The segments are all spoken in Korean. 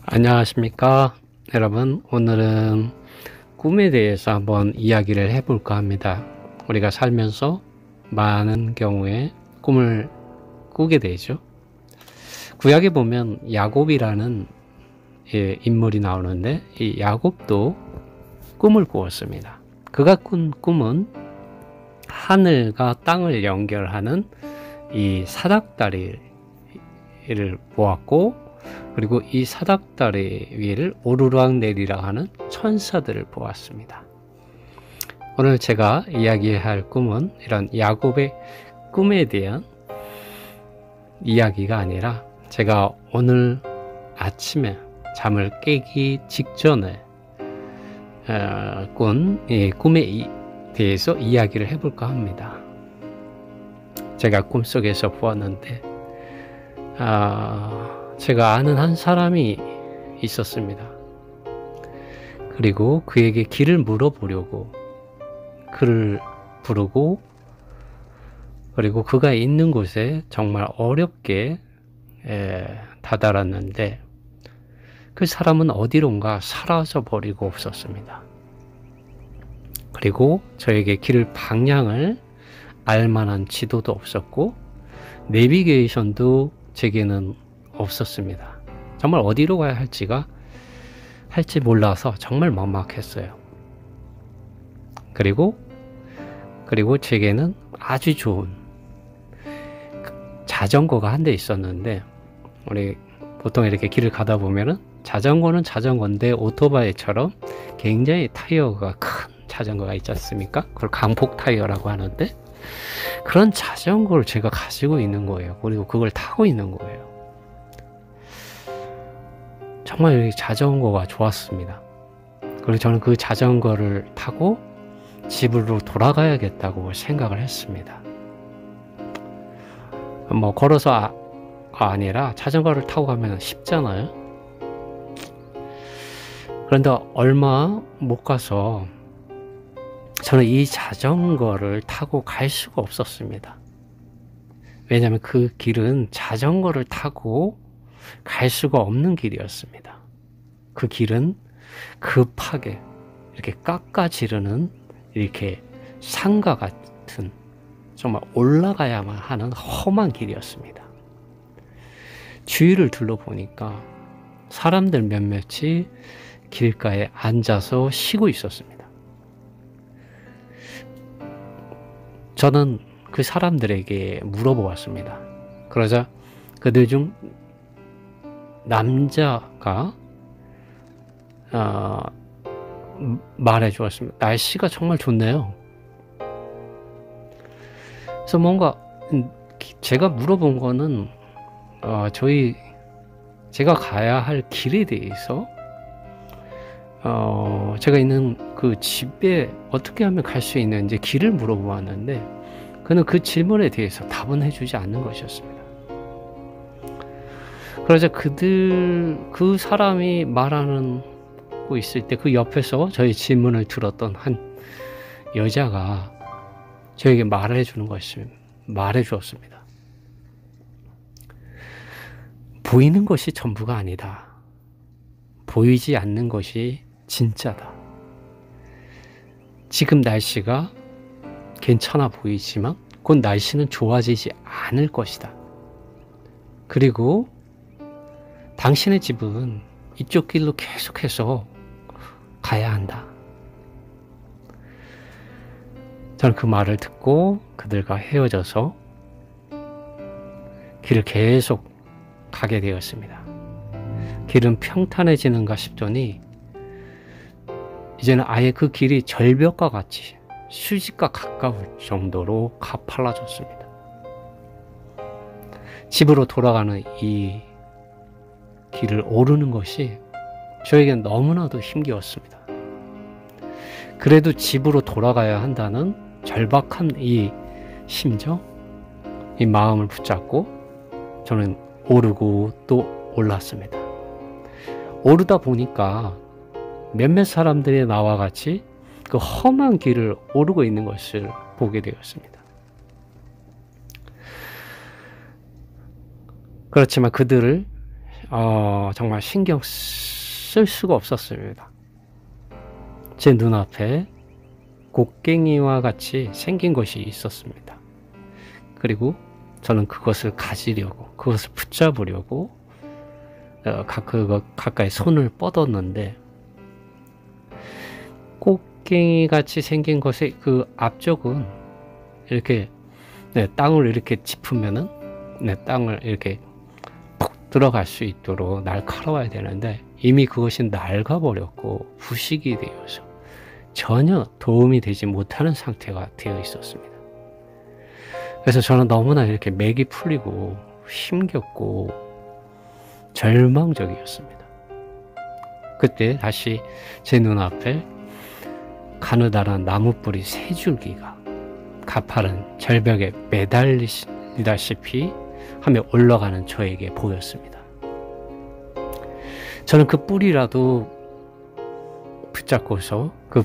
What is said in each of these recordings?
안녕하십니까 여러분. 오늘은 꿈에 대해서 한번 이야기를 해볼까 합니다. 우리가 살면서 많은 경우에 꿈을 꾸게 되죠. 구약에 보면 야곱이라는 인물이 나오는데, 이 야곱도 꿈을 꾸었습니다. 그가 꾼 꿈은 하늘과 땅을 연결하는 이 사닥다리를 보았고, 그리고 이 사닥다리 위를 오르락내리락 하는 천사들을 보았습니다. 오늘 제가 이야기할 꿈은 이런 야곱의 꿈에 대한 이야기가 아니라, 제가 오늘 아침에 잠을 깨기 직전에 꾼 꿈에 대해서 이야기를 해볼까 합니다. 제가 꿈속에서 보았는데, 제가 아는 한 사람이 있었습니다. 그리고 그에게 길을 물어보려고 그를 부르고, 그리고 그가 있는 곳에 정말 어렵게 다다랐는데, 그 사람은 어디론가 사라져 버리고 없었습니다. 그리고 저에게 길 방향을 알만한 지도도 없었고, 내비게이션도 제게는 없었습니다. 정말 어디로 가야 할지 몰라서 정말 막막했어요. 그리고 제게는 아주 좋은 자전거가 한 대 있었는데, 우리 보통 이렇게 길을 가다 보면은 자전거는 자전거인데 오토바이처럼 굉장히 타이어가 큰 자전거가 있지 않습니까? 그걸 강폭 타이어라고 하는데, 그런 자전거를 제가 가지고 있는 거예요. 그리고 그걸 타고 있는 거예요. 정말 자전거가 좋았습니다. 그리고 저는 그 자전거를 타고 집으로 돌아가야겠다고 생각을 했습니다. 뭐 걸어서 아니라 자전거를 타고 가면 쉽잖아요. 그런데 얼마 못 가서 저는 이 자전거를 타고 갈 수가 없었습니다. 왜냐하면 그 길은 자전거를 타고 갈 수가 없는 길이었습니다. 그 길은 급하게 이렇게 깎아지르는, 이렇게 산과 같은, 정말 올라가야만 하는 험한 길이었습니다. 주위를 둘러보니까 사람들 몇몇이 길가에 앉아서 쉬고 있었습니다. 저는 그 사람들에게 물어보았습니다. 그러자 그들 중 남자가 말해 주었습니다. 날씨가 정말 좋네요. 그래서 뭔가 제가 물어본 거는 제가 가야 할 길에 대해서, 제가 있는 그 집에 어떻게 하면 갈 수 있는지 길을 물어보았는데, 그는 그 질문에 대해서 답은 해주지 않는 것이었습니다. 그러자 그 사람이 말하고 있을 때 그 옆에서 저희 질문을 들었던 한 여자가 저에게 말해 주었습니다. 보이는 것이 전부가 아니다. 보이지 않는 것이 진짜다. 지금 날씨가 괜찮아 보이지만 곧 날씨는 좋아지지 않을 것이다. 그리고 당신의 집은 이쪽 길로 계속해서 가야 한다. 저는 그 말을 듣고 그들과 헤어져서 길을 계속 가게 되었습니다. 길은 평탄해지는가 싶더니 이제는 아예 그 길이 절벽과 같이 수직과 가까울 정도로 가팔라졌습니다. 집으로 돌아가는 이 길을 오르는 것이 저에겐 너무나도 힘겨웠습니다. 그래도 집으로 돌아가야 한다는 절박한 이 심정, 이 마음을 붙잡고 저는 오르고 또 올랐습니다. 오르다 보니까 몇몇 사람들이 나와 같이 그 험한 길을 오르고 있는 것을 보게 되었습니다. 그렇지만 그들을 정말 신경 쓸 수가 없었습니다. 제 눈앞에 곡괭이와 같이 생긴 것이 있었습니다. 그리고 저는 그것을 가지려고, 그것을 붙잡으려고 가까이 손을 뻗었는데, 곡괭이 같이 생긴 것의 그 앞쪽은 이렇게 땅을 이렇게 짚으면은 땅을 이렇게 푹 들어갈 수 있도록 날카로워야 되는데, 이미 그것이 낡아버렸고 부식이 되어서 전혀 도움이 되지 못하는 상태가 되어 있었습니다. 그래서 저는 너무나 이렇게 맥이 풀리고 힘겹고 절망적이었습니다. 그때 다시 제 눈앞에 가느다란 나무뿌리 세 줄기가 가파른 절벽에 매달리다시피 하며 올라가는 저에게 보였습니다. 저는 그 뿌리라도 붙잡고서 그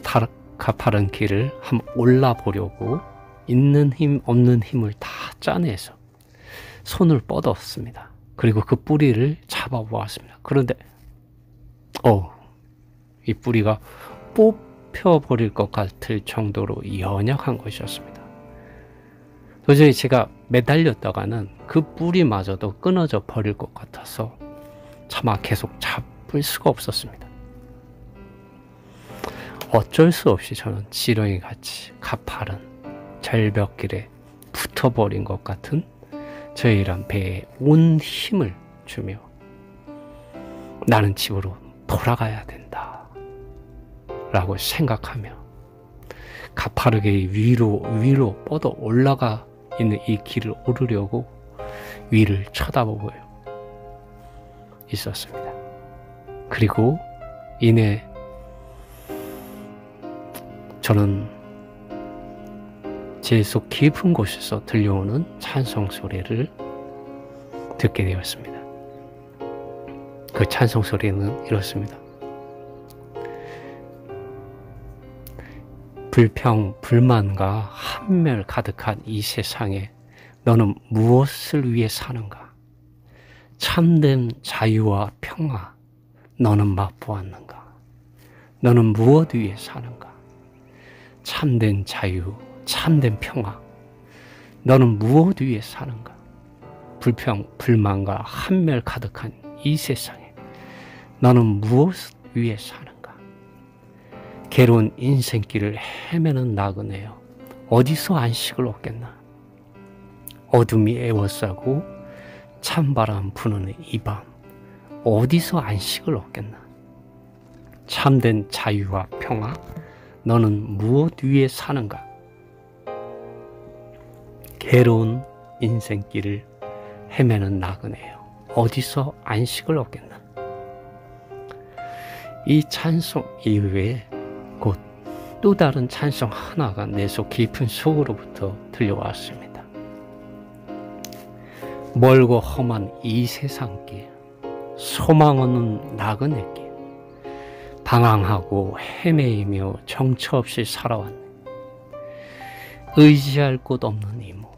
가파른 길을 한번 올라보려고 있는 힘 없는 힘을 다 짜내서 손을 뻗었습니다. 그리고 그 뿌리를 잡아보았습니다. 그런데 이 뿌리가 뽑혀버릴 것 같을 정도로 연약한 것이었습니다. 도저히 제가 매달렸다가는 그 뿌리마저도 끊어져 버릴 것 같아서 차마 계속 잡을 수가 없었습니다. 어쩔 수 없이 저는 지렁이 같이 가파른 절벽길에 붙어버린 것 같은 저의 이런 배에 온 힘을 주며 나는 집으로 돌아가야 된다 라고 생각하며 가파르게 위로 뻗어 올라가 있는 이 길을 오르려고 위를 쳐다보고 있었습니다. 그리고 이내 저는 제 속 깊은 곳에서 들려오는 찬송 소리를 듣게 되었습니다. 그 찬송 소리는 이렇습니다. 불만과 한멸 가득한 이 세상에 너는 무엇을 위해 사는가? 참된 자유와 평화 너는 맛보았는가? 너는 무엇 위해 사는가? 참된 자유, 참된 평화 너는 무엇 위해 사는가? 불만과 한멸 가득한 이 세상에 너는 무엇 위해 사는가? 괴로운 인생길을 헤매는 나그네여 어디서 안식을 얻겠나? 어둠이 에워싸고 찬바람 부는 이 밤 어디서 안식을 얻겠나? 참된 자유와 평화 너는 무엇 위에 사는가? 괴로운 인생길을 헤매는 나그네여 어디서 안식을 얻겠나? 이 찬송 이후에 곧 또 다른 찬송 하나가 내 속 깊은 속으로부터 들려왔습니다. 멀고 험한 이 세상길, 소망 없는 나그네길, 방황하고 헤매이며 정처 없이 살아왔네. 의지할 곳 없는 이모,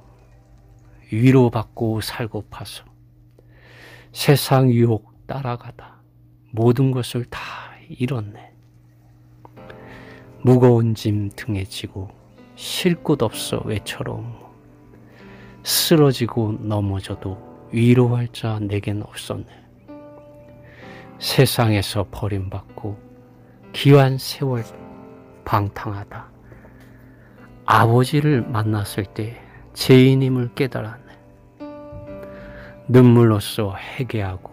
위로받고 살고파서 세상 유혹 따라가다 모든 것을 다 잃었네. 무거운 짐 등에 지고 쉴 곳 없어 외처로움, 쓰러지고 넘어져도 위로할 자 내겐 없었네. 세상에서 버림받고 귀한 세월 방탕하다 아버지를 만났을 때 죄인임을 깨달았네. 눈물로써 회개하고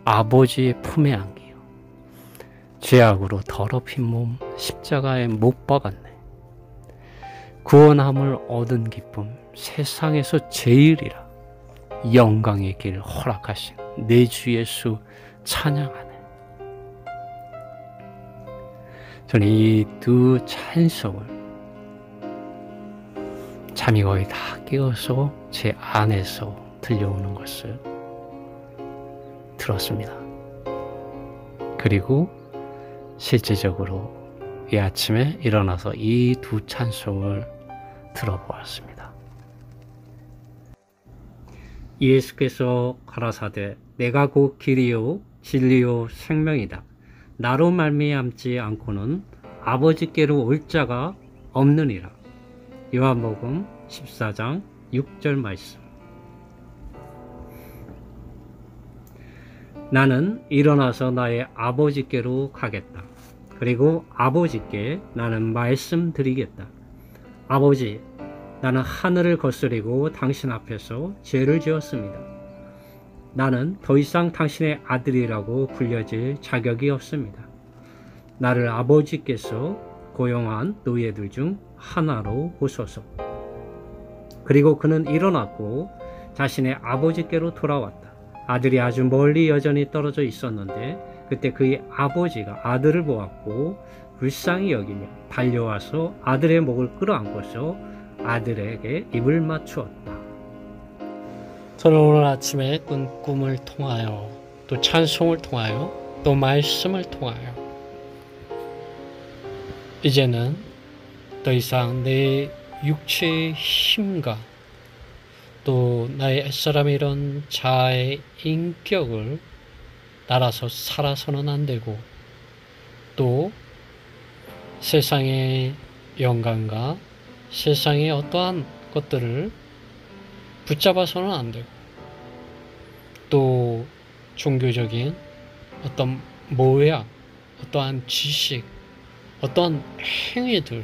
아버지의 품에 안기어 죄악으로 더럽힌 몸 십자가에 못 박았네. 구원함을 얻은 기쁨 세상에서 제일이라 영광의 길 허락하신 내 주 예수 찬양하네. 저는 이 두 찬송을 잠이 거의 다 깨어서 제 안에서 들려오는 것을 들었습니다. 그리고 실제적으로 이 아침에 일어나서 이 두 찬송을 들어보았습니다. 예수께서 가라사대 내가 곧 길이요 진리요 생명이다. 나로 말미암지 않고는 아버지께로 올 자가 없느니라. 요한복음 14장 6절 말씀. 나는 일어나서 나의 아버지께로 가겠다. 그리고 아버지께 나는 말씀드리겠다. 아버지, 나는 하늘을 거스리고 당신 앞에서 죄를 지었습니다. 나는 더 이상 당신의 아들이라고 불려질 자격이 없습니다. 나를 아버지께서 고용한 노예들 중 하나로 보소서. 그리고 그는 일어났고 자신의 아버지께로 돌아왔다. 아들이 아주 멀리 여전히 떨어져 있었는데 그때 그의 아버지가 아들을 보았고 불쌍히 여기며 달려와서 아들의 목을 끌어안고서 아들에게 입을 맞추었다. 저는 오늘 아침에 꾼 꿈을 통하여 또 찬송을 통하여 또 말씀을 통하여 이제는 더 이상 내 육체의 힘과 또 나의 옛사람의 이런 자아의 인격을 따라서 살아서는 안 되고 또 세상의 영광과 세상의 어떠한 것들을 붙잡아서는 안 되고 또 종교적인 어떤 모양, 어떠한 지식, 어떤 행위들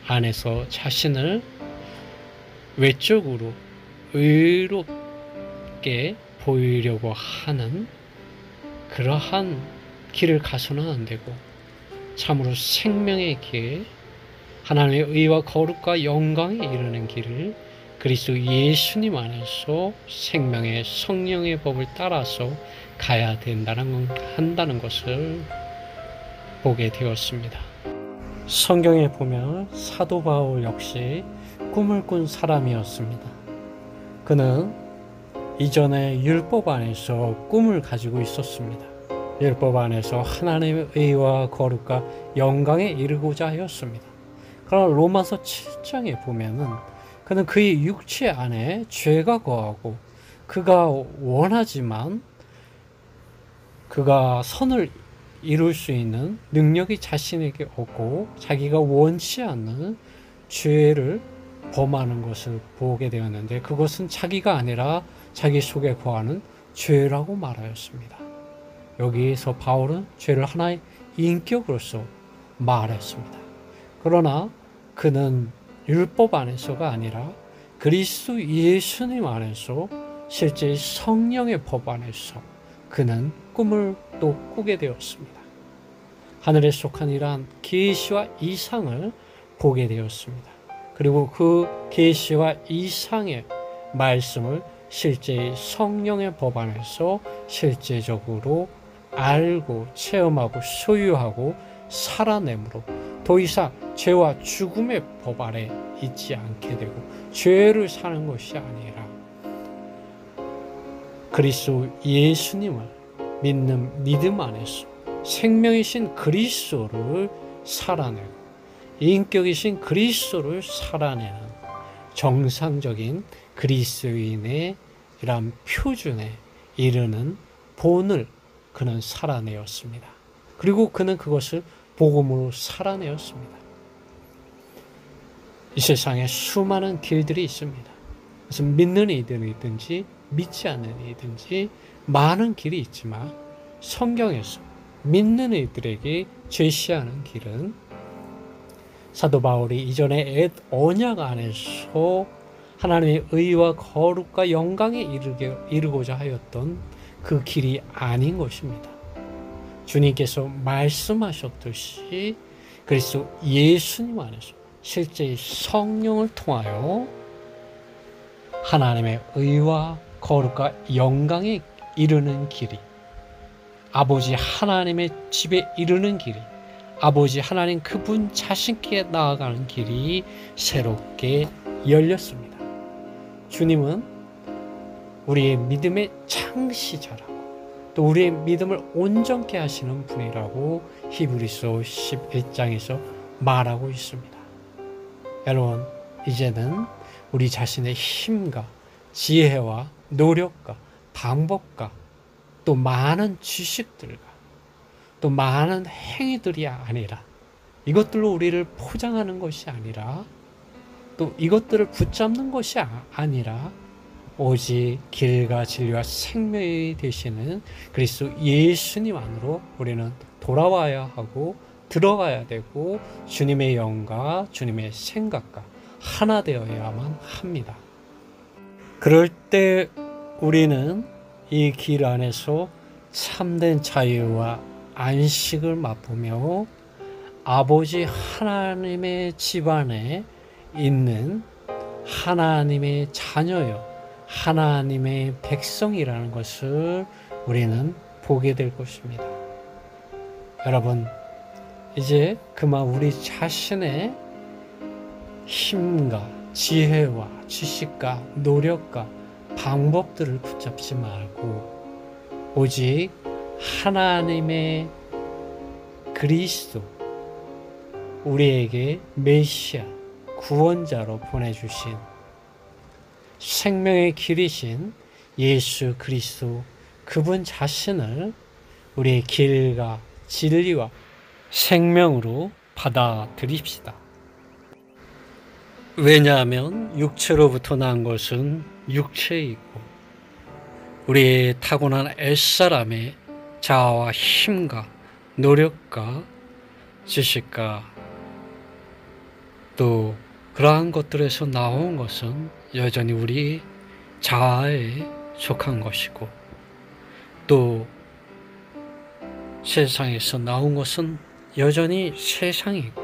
안에서 자신을 외적으로 의롭게 보이려고 하는 그러한 길을 가서는 안 되고 참으로 생명의 길, 하나님의 의와 거룩과 영광에 이르는 길을 그리스도 예수님 안에서 생명의 성령의 법을 따라서 가야 한다는 것을 보게 되었습니다. 성경에 보면 사도 바울 역시 꿈을 꾼 사람이었습니다. 그는 이전에 율법 안에서 꿈을 가지고 있었습니다. 율법 안에서 하나님의 의와 거룩과 영광에 이르고자 하였습니다. 그러나 로마서 7장에 보면은 그는 그의 육체 안에 죄가 거하고 그가 원하지만 그가 선을 이룰 수 있는 능력이 자신에게 없고 자기가 원치 않는 죄를 범하는 것을 보게 되었는데 그것은 자기가 아니라 자기 속에 거하는 죄라고 말하였습니다. 여기에서 바울은 죄를 하나의 인격으로서 말했습니다. 그러나 그는 율법 안에서가 아니라 그리스도 예수님 안에서 실제 성령의 법 안에서 그는 꿈을 또 꾸게 되었습니다. 하늘에 속한 이러한 계시와 이상을 보게 되었습니다. 그리고 그 계시와 이상의 말씀을 실제 성령의 법 안에서 실제적으로 알고 체험하고 소유하고 살아내므로 더 이상 죄와 죽음의 법 아래 있지 않게 되고 죄를 사는 것이 아니라 그리스도 예수님을 믿는 믿음 안에서 생명이신 그리스도를 살아내고 인격이신 그리스도를 살아내는 정상적인 그리스도인의 이러한 표준에 이르는 본을 그는 살아내었습니다. 그리고 그는 그것을 복음으로 살아내었습니다. 이 세상에 수많은 길들이 있습니다. 그래서 믿는 이들이든지 믿지 않는 이든지 많은 길이 있지만 성경에서 믿는 이들에게 제시하는 길은 사도 바울이 이전에 언약 안에서 하나님의 의와 거룩과 영광에 이르고자 하였던 그 길이 아닌 것입니다. 주님께서 말씀하셨듯이 그리스도 예수님 안에서 실제 성령을 통하여 하나님의 의와 거룩과 영광에 이르는 길이 아버지 하나님의 집에 이르는 길이 아버지 하나님 그분 자신께 나아가는 길이 새롭게 열렸습니다. 주님은 우리의 믿음의 창시자라고 또 우리의 믿음을 온전케 하시는 분이라고 히브리서 11장에서 말하고 있습니다. 여러분, 이제는 우리 자신의 힘과 지혜와 노력과 방법과 또 많은 지식들과 또 많은 행위들이 아니라 이것들로 우리를 포장하는 것이 아니라 또 이것들을 붙잡는 것이 아니라 오직 길과 진리와 생명이 되시는 그리스도 예수님 안으로 우리는 돌아와야 하고 들어가야 되고 주님의 영과 주님의 생각과 하나 되어야만 합니다. 그럴 때 우리는 이 길 안에서 참된 자유와 안식을 맛보며 아버지 하나님의 집안에 있는 하나님의 자녀요 하나님의 백성이라는 것을 우리는 보게 될 것입니다. 여러분, 이제 그만 우리 자신의 힘과 지혜와 지식과 노력과 방법들을 붙잡지 말고 오직 하나님의 그리스도, 우리에게 메시아, 구원자로 보내주신 생명의 길이신 예수 그리스도, 그분 자신을 우리의 길과 진리와 생명으로 받아들입시다. 왜냐하면 육체로부터 난 것은 육체이고 우리의 타고난 옛사람의 자아와 힘과 노력과 지식과 또 그러한 것들에서 나온 것은 여전히 우리 자아에 속한 것이고 또 세상에서 나온 것은 여전히 세상이고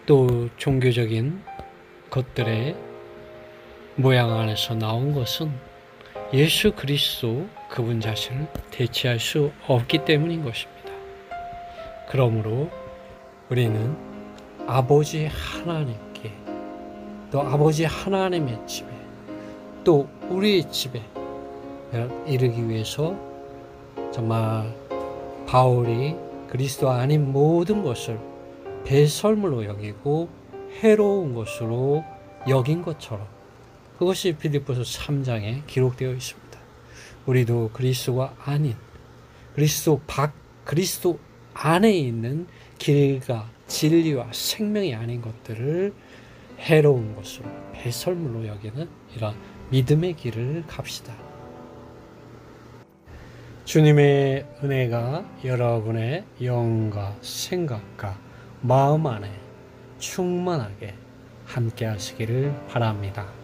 또 종교적인 것들의 모양 안에서 나온 것은 예수 그리스도 그분 자신을 대체할 수 없기 때문인 것입니다. 그러므로 우리는 아버지 하나님께 또 아버지 하나님의 집에 또 우리의 집에 이르기 위해서 정말 바울이 그리스도 아닌 모든 것을 배설물로 여기고 해로운 것으로 여긴 것처럼 그것이 빌립보서 3장에 기록되어 있습니다. 우리도 그리스도가 아닌 그리스도 안에 있는 길과 진리와 생명이 아닌 것들을 해로운 것으로 배설물로 여기는 이런 믿음의 길을 갑시다. 주님의 은혜가 여러분의 영과 생각과 마음 안에 충만하게 함께 하시기를 바랍니다.